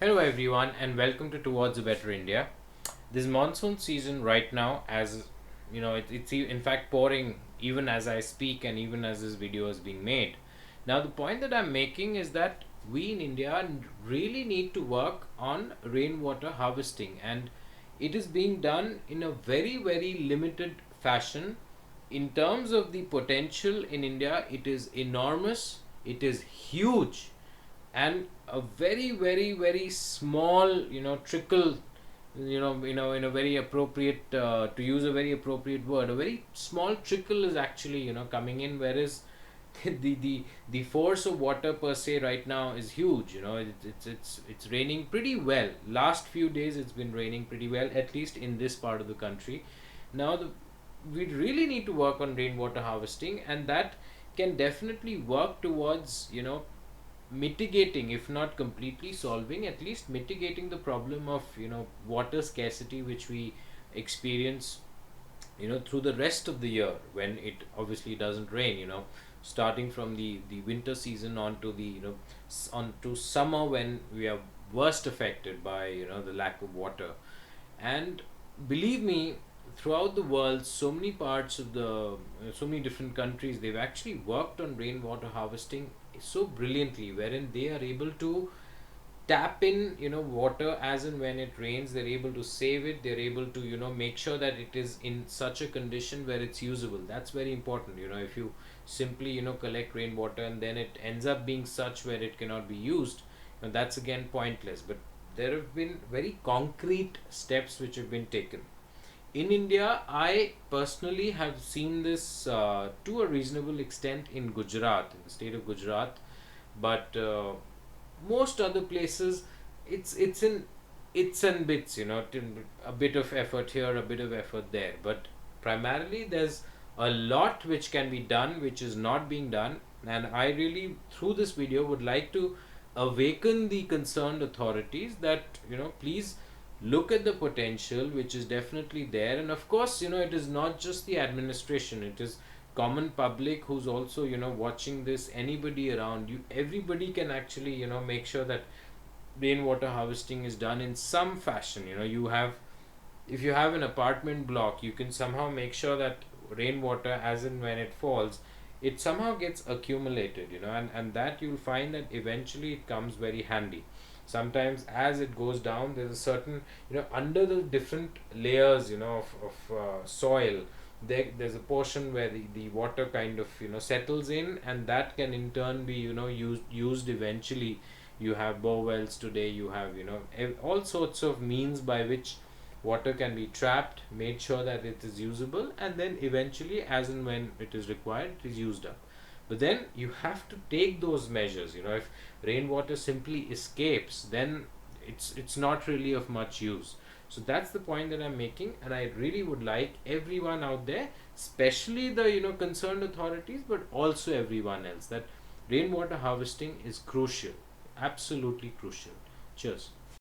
Hello everyone and welcome to Towards a Better India. This monsoon season right now, as you know, it's in fact pouring even as I speak and even as this video is being made. Now the point that I'm making is that we in India really need to work on rainwater harvesting, and it is being done in a very limited fashion. In terms of the potential in India, it is enormous, it is huge, and a very small trickle, in a very appropriate, to use a very appropriate word, a very small trickle is actually coming in, whereas the force of water per se right now is huge. It's raining pretty well. Last few days it's been raining pretty well, at least in this part of the country. Now we really need to work on rainwater harvesting, and that can definitely work towards mitigating, if not completely solving, at least mitigating the problem of water scarcity which we experience through the rest of the year when it obviously doesn't rain, starting from the winter season on to the on to summer, when we are worst affected by the lack of water. And believe me, throughout the world, so many parts of the so many different countries, they've actually worked on rainwater harvesting so brilliantly, wherein they are able to tap in water as and when it rains. They're able to save it, they're able to make sure that it is in such a condition where it's usable. That's very important. If you simply collect rainwater and then it ends up being such where it cannot be used, that's again pointless. But there have been very concrete steps which have been taken in India. I personally have seen this to a reasonable extent in Gujarat, in the state of Gujarat, but most other places, it's in it's and bits, a bit of effort here, a bit of effort there, but primarily there's a lot which can be done which is not being done. And I really, through this video, would like to awaken the concerned authorities that please look at the potential which is definitely there. And of course, it is not just the administration, it is common public who's also watching this. Anybody around you, everybody can actually make sure that rainwater harvesting is done in some fashion. You have, if you have an apartment block, you can somehow make sure that rainwater, as and when it falls, it somehow gets accumulated, and that you'll find that eventually it comes very handy. Sometimes as it goes down, there's a certain, under the different layers of soil, there's a portion where the water kind of settles in, and that can in turn be used eventually. You have bore wells today, you have all sorts of means by which water can be trapped, made sure that it is usable, and then eventually, as and when it is required, it is used up. But then you have to take those measures. If rainwater simply escapes, then it's not really of much use. So that's the point that I'm making, and I really would like everyone out there, especially the concerned authorities, but also everyone else, that rainwater harvesting is crucial, absolutely crucial. Cheers.